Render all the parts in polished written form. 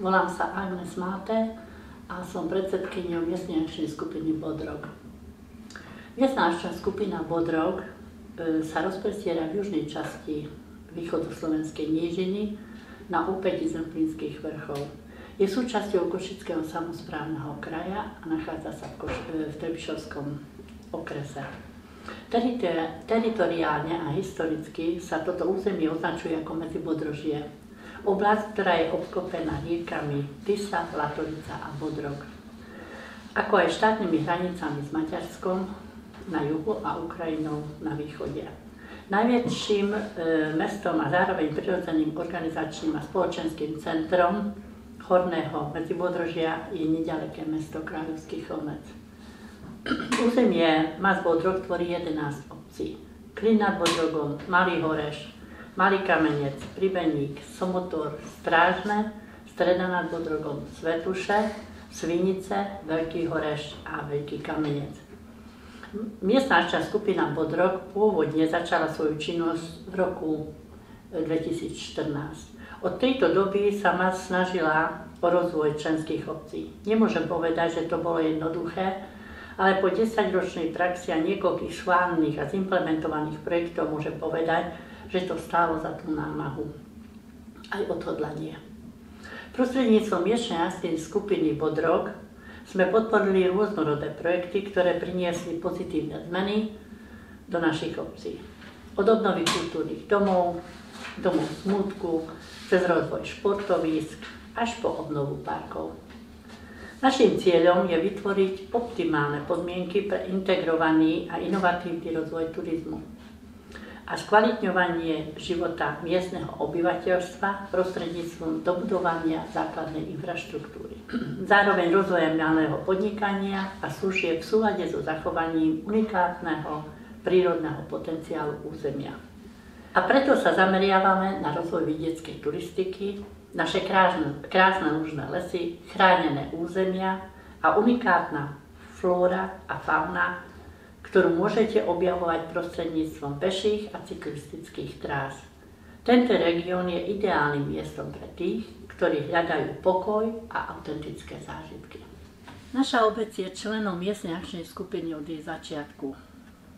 Volám sa Agnes Máte a som predsedkyňou miestnej akčnej skupiny Bodrog. Miestna akčná skupina Bodrog sa rozprestiera v južnej časti východoslovenskej nížiny na úpäti Zemplínskych vrchov. Je súčasťou Košického samosprávneho kraja a nachádza sa v Trebišovskom okrese. Teritoriálne a historicky sa toto územie označuje ako Medzibodrožie. Oblasť, ktorá je obklopená riekami Tisa, Latorica a Bodrog, ako aj štátnymi hranicami s Maďarskom na juhu a Ukrajinou na východe. Najväčším mestom a zároveň prirodzeným organizačným a spoločenským centrom Horného Medzibodrožia je nedaleké mesto Kráľovský Chlmec. Územie Mas Bodrog tvorí 11 obcí. Klin nad Bodrogom, Malý Horeš, Malý Kamenec, Pribeník, Somotor, Strážne, Streda nad Bodrogom, Svetuše, Svinice, Veľký Horeš a Veľký Kamenec. Miestna akčná skupina Bodrog pôvodne začala svoju činnosť v roku 2014. Od tejto doby sa MAS snažila o rozvoj členských obcí. Nemôžem povedať, že to bolo jednoduché, ale po 10-ročnej praxi a niekoľkých schválených a zimplementovaných projektov môžem povedať, že to stálo za tú námahu. Aj odhodlanie. Prostredníctvom miestnej akčnej skupiny Bodrog sme podporili rôznorodé projekty, ktoré priniesli pozitívne zmeny do našich obcí. Od obnovy kultúrnych domov smútku, cez rozvoj športovísk, až po obnovu parkov. Naším cieľom je vytvoriť optimálne podmienky pre integrovaný a inovatívny rozvoj turizmu a skvalitňovanie života miestneho obyvateľstva prostredníctvom dobudovania základnej infraštruktúry. Zároveň rozvojem malého podnikania a služieb v súlade so zachovaním unikátneho prírodného potenciálu územia. A preto sa zameriavame na rozvoj vidieckej turistiky, naše krásne lužné lesy, chránené územia a unikátna flóra a fauna, ktorú môžete objavovať prostredníctvom peších a cyklistických trás. Tento región je ideálnym miestom pre tých, ktorí hľadajú pokoj a autentické zážitky. Naša obec je členom miestnej akčnej skupiny od jej začiatku.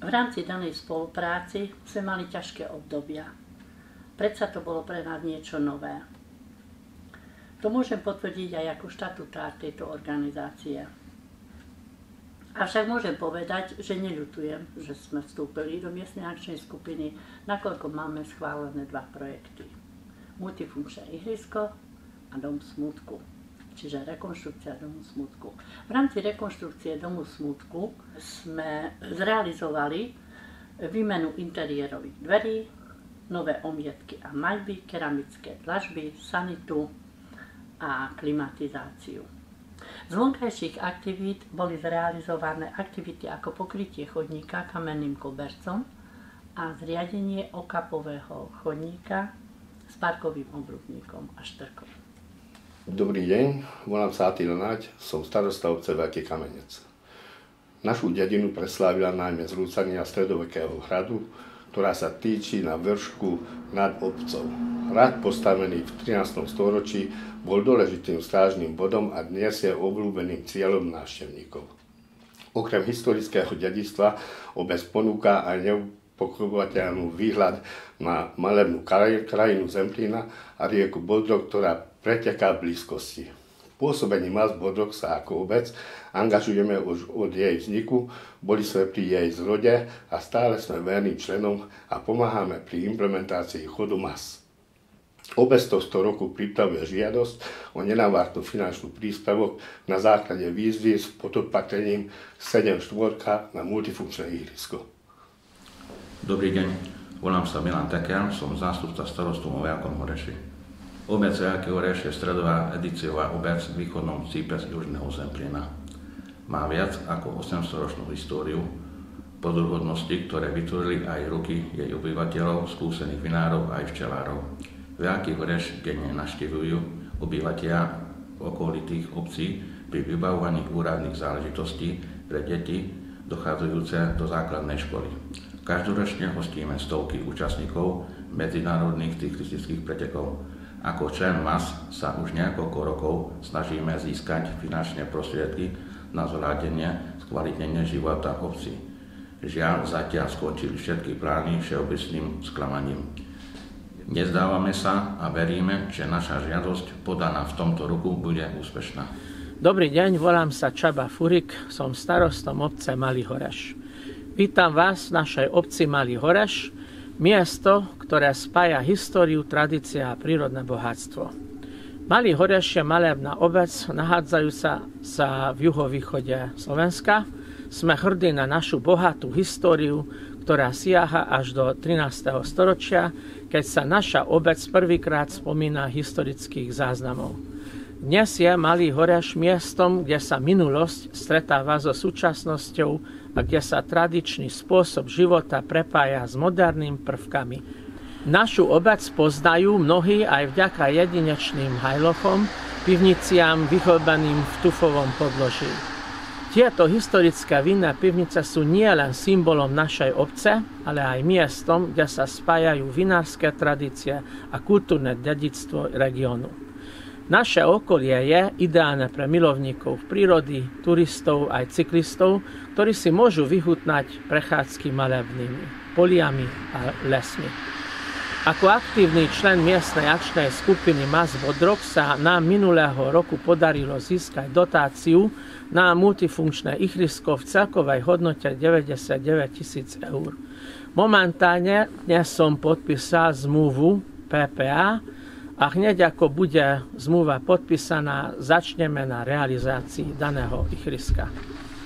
V rámci danej spolupráci sme mali ťažké obdobia. Predsa to bolo pre nás niečo nové. To môžem potvrdiť aj ako štatutár tejto organizácie. Avšak môžem povedať, že neľutujem, že sme vstúpili do miestnej akčnej skupiny, nakoľko máme schválené 2 projekty. Multifunkčné ihrisko a Dom smútku, čiže rekonštrukcia Domu smútku. V rámci rekonštrukcie Domu smútku sme zrealizovali výmenu interiérových dverí, nové omietky a maľby, keramické dlažby, sanitu a klimatizáciu. Z vonkajších aktivít boli zrealizované aktivity ako pokrytie chodníka kamenným kobercom a zriadenie okapového chodníka s parkovým obrubníkom a štrkom. Dobrý deň, volám sa Attila Naď, som starosta obce Veľký Kamenec. Našu dedinu preslávila najmä zrúcania stredovekého hradu, ktorá sa týči na vršku nad obcov. Hrad postavený v 13. storočí bol dôležitým strážnym bodom a dnes je obľúbeným cieľom návštevníkov. Okrem historického dedičstva obec ponúka aj neupokrovateľný výhľad na malebnú krajinu Zemplína a rieku Bodrog, ktorá preteká v blízkosti. V pôsobení MAS Bodrog sa ako obec angažujeme už od jej vzniku, boli sme pri jej zrode a stále sme verným členom a pomáhame pri implementácii chodu MAS. Obec tohto roku pripravuje žiadosť o nenávratnú finančnú príspevok na základe výzvy s podopatrením 7-4 na multifunkčné ihrisko. Dobrý deň, volám sa Milan Teker, som zástupca starostu vo Veľkom Horeši. Obec Veľký Horeš je stredová edíciová obec v východnom cípe z južného Zemplína. Má viac ako 800-ročnú históriu, pozoruhodnosti, ktoré vytvorili aj ruky jej obyvateľov, skúsených vinárov aj včelárov. Veľký Horeš denne navštevujú obyvatelia okolitých obcí pri vybavovaní úradných záležitostí pre deti dochádzajúce do základnej školy. Každoročne hostíme stovky účastníkov medzinárodných cyklistických pretekov Ako člen VAS sa už niekoľko rokov snažíme získať finančné prostriedky na zladenie, skvalitnenie života obci. Žiaľ, zatiaľ skončili všetky plány všeobecným sklamaním. Nezdávame sa a veríme, že naša žiadosť podaná v tomto roku bude úspešná. Dobrý deň, volám sa Csaba Furik, som starostom obce Malý Horeš. Vítam vás v našej obci Malý Horeš, miesto, ktoré spája históriu, tradície a prírodné bohatstvo. Malý Horeš je malebná obec, nachádzajúca sa v juhovýchode Slovenska. Sme hrdí na našu bohatú históriu, ktorá siaha až do 13. storočia, keď sa naša obec prvýkrát spomína historických záznamov. Dnes je Malý Horeš miestom, kde sa minulosť stretáva so súčasnosťou a kde sa tradičný spôsob života prepája s modernými prvkami. Našu obec poznajú mnohí aj vďaka jedinečným hajlochom, pivniciam vychobaným v tufovom podloží. Tieto historické vinné pivnice sú nielen symbolom našej obce, ale aj miestom, kde sa spájajú vinárske tradície a kultúrne dedičstvo regiónu. Naše okolie je ideálne pre milovníkov prírody, turistov aj cyklistov, ktorí si môžu vychutnať prechádzky malebnými poliami a lesmi. Ako aktívny člen miestnej akčnej skupiny MAS Bodrog sa nám minulého roku podarilo získať dotáciu na multifunkčné ihrisko v celkovej hodnote 99 000 eur. Momentálne dnes som podpísal zmluvu PPA a hneď ako bude zmluva podpísaná, začneme na realizácii daného ihriska.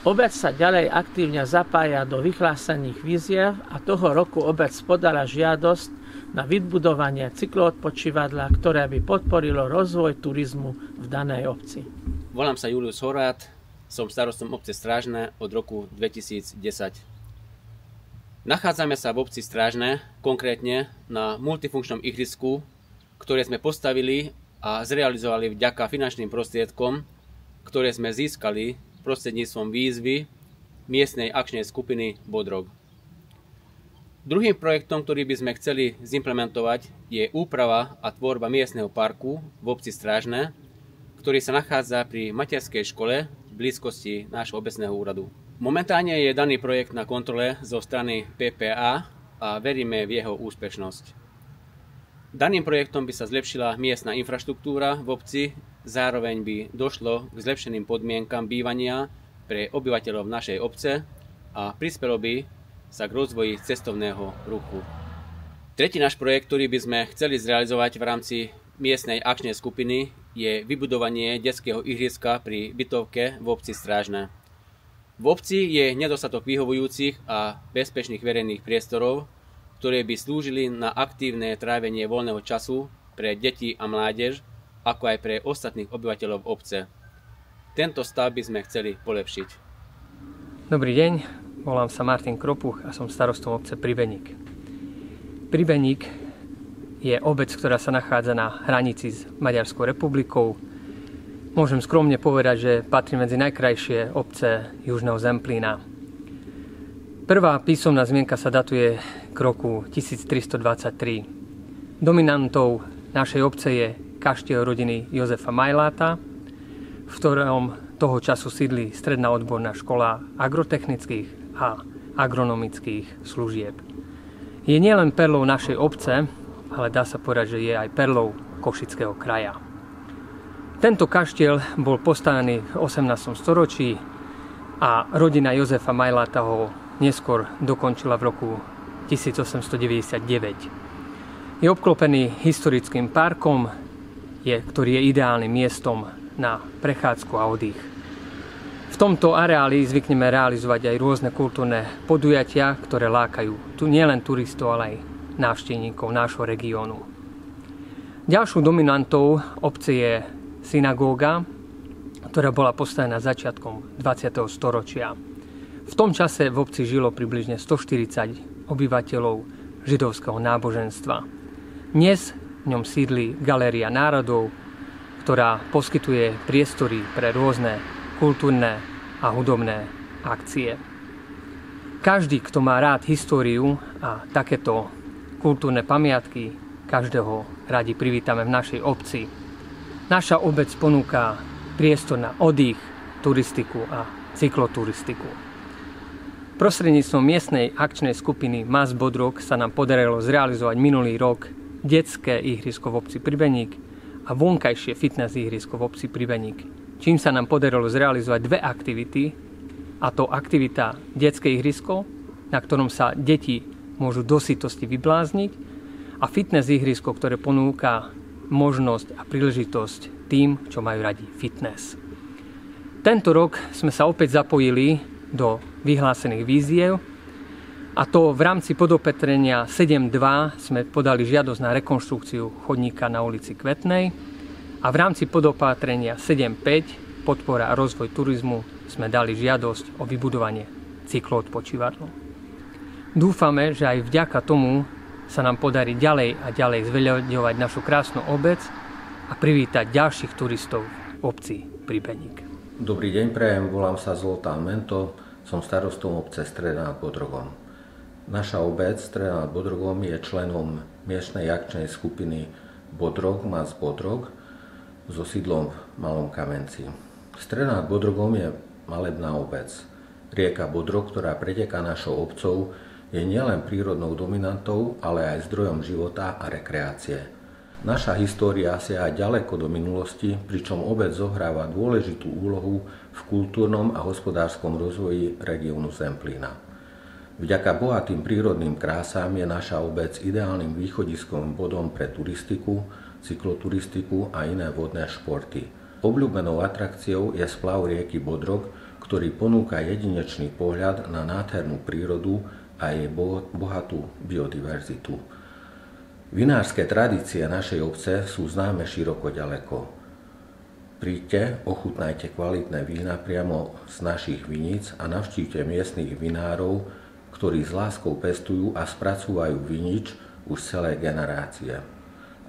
Obec sa ďalej aktívne zapája do vyhlásených výziev a toho roku obec podala žiadosť na vybudovanie cykloodpočívadla, ktoré by podporilo rozvoj turizmu v danej obci. Volám sa Julius Horát, som starostom obce Strážne od roku 2010. Nachádzame sa v obci Strážne, konkrétne na multifunkčnom ihrisku, ktoré sme postavili a zrealizovali vďaka finančným prostriedkom, ktoré sme získali prostredníctvom výzvy miestnej akčnej skupiny Bodrog. Druhým projektom, ktorý by sme chceli zimplementovať, je úprava a tvorba miestneho parku v obci Strážne, ktorý sa nachádza pri materskej škole v blízkosti nášho obecného úradu. Momentálne je daný projekt na kontrole zo strany PPA a veríme v jeho úspešnosť. Daným projektom by sa zlepšila miestna infraštruktúra v obci, zároveň by došlo k zlepšeným podmienkam bývania pre obyvateľov našej obce a prispelo by sa k rozvoji cestovného ruchu. Tretí náš projekt, ktorý by sme chceli zrealizovať v rámci miestnej akčnej skupiny, je vybudovanie detského ihriska pri bytovke v obci Strážne. V obci je nedostatok vyhovujúcich a bezpečných verejných priestorov, ktoré by slúžili na aktívne trávenie voľného času pre deti a mládež, ako aj pre ostatných obyvateľov obce. Tento stav by sme chceli polepšiť. Dobrý deň. Volám sa Martin Kropuch a som starostom obce Pribeník. Pribeník je obec, ktorá sa nachádza na hranici s Maďarskou republikou. Môžem skromne povedať, že patrí medzi najkrajšie obce Južného Zemplína. Prvá písomná zmienka sa datuje k roku 1323. Dominantou našej obce je kaštiel rodiny Jozefa Majláta, v ktorom toho času sídli stredná odborná škola agrotechnických a agronomických služieb. Je nielen perlou našej obce, ale dá sa povedať, že je aj perlou Košického kraja. Tento kaštiel bol postavený v 18. storočí a rodina Jozefa Majláta ho neskôr dokončila v roku 1899. Je obklopený historickým parkom, ktorý je ideálnym miestom na prechádzku a oddych. V tomto areáli zvykneme realizovať aj rôzne kultúrne podujatia, ktoré lákajú nielen turistov, ale aj návštevníkov nášho regiónu. Ďalšou dominantou obce je synagóga, ktorá bola postavená začiatkom 20. storočia. V tom čase v obci žilo približne 140 obyvateľov židovského náboženstva. Dnes v ňom sídli Galéria národov, ktorá poskytuje priestory pre rôzne kultúrne a hudobné akcie. Každý, kto má rád históriu a takéto kultúrne pamiatky, každého radi privítame v našej obci. Naša obec ponúka priestor na oddych, turistiku a cykloturistiku. Prostredníctvom miestnej akčnej skupiny MAS Bodrog sa nám podarilo zrealizovať minulý rok detské ihrisko v obci Pribeník a vonkajšie fitness ihrisko v obci Pribeník, čím sa nám podarilo zrealizovať dve aktivity, a to aktivita detské ihrisko, na ktorom sa deti môžu do sytosti vyblázniť, a fitness ihrisko, ktoré ponúka možnosť a príležitosť tým, čo majú radi fitness. Tento rok sme sa opäť zapojili do vyhlásených víziev, a to v rámci podopetrenia 7.2 sme podali žiadosť na rekonštrukciu chodníka na ulici Kvetnej a v rámci podopatrenia 7.5 podpora a rozvoj turizmu sme dali žiadosť o vybudovanie cykloodpočívadla. Dúfame, že aj vďaka tomu sa nám podarí ďalej a ďalej zveľaďovať našu krásnu obec a privítať ďalších turistov v obci Pribeník. Dobrý deň, prajem, volám sa Zoltán Mento, som starostom obce Streda nad Bodrogom. Naša obec Streda nad Bodrogom je členom miestnej akčnej skupiny Bodrog, MAS Bodrog, so sídlom v Malom Kamenci. Streda nad Bodrogom je malebná obec. Rieka Bodrog, ktorá preteká našou obcou, je nielen prírodnou dominantou, ale aj zdrojom života a rekreácie. Naša história siaha ďaleko do minulosti, pričom obec zohráva dôležitú úlohu v kultúrnom a hospodárskom rozvoji regiónu Zemplína. Vďaka bohatým prírodným krásám je naša obec ideálnym východiskovým bodom pre turistiku, cykloturistiku a iné vodné športy. Obľúbenou atrakciou je splav rieky Bodrog, ktorý ponúka jedinečný pohľad na nádhernú prírodu a jej bohatú biodiverzitu. Vinárske tradície našej obce sú známe široko ďaleko. Príďte, ochutnajte kvalitné vína priamo z našich viníc a navštívte miestnych vinárov, ktorí s láskou pestujú a spracúvajú vinič už celé generácie.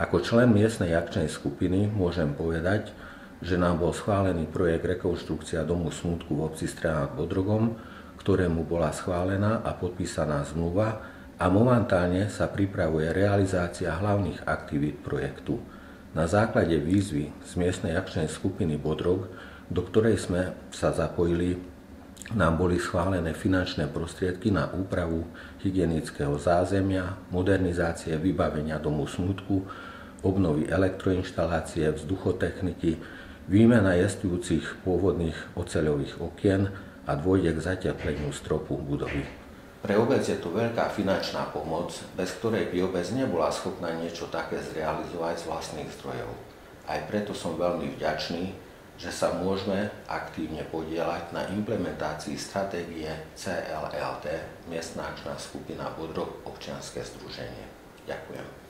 Ako člen miestnej akčnej skupiny môžem povedať, že nám bol schválený projekt rekonštrukcia domu smútku v obci Streda nad Bodrogom, ktorému bola schválená a podpísaná zmluva a momentálne sa pripravuje realizácia hlavných aktivít projektu. Na základe výzvy z miestnej akčnej skupiny Bodrog, do ktorej sme sa zapojili, nám boli schválené finančné prostriedky na úpravu hygienického zázemia, modernizácie vybavenia domu smútku, obnovy elektroinštalácie, vzduchotechniky, výmena jestvujúcich pôvodných oceľových okien a dôjde k zatepleniu stropu budovy. Pre obec je to veľká finančná pomoc, bez ktorej by obec nebola schopná niečo také zrealizovať z vlastných zdrojov. Aj preto som veľmi vďačný, že sa môžeme aktívne podieľať na implementácii stratégie CLLT, miestna akčná skupina Bodrog, občianske združenie. Ďakujem.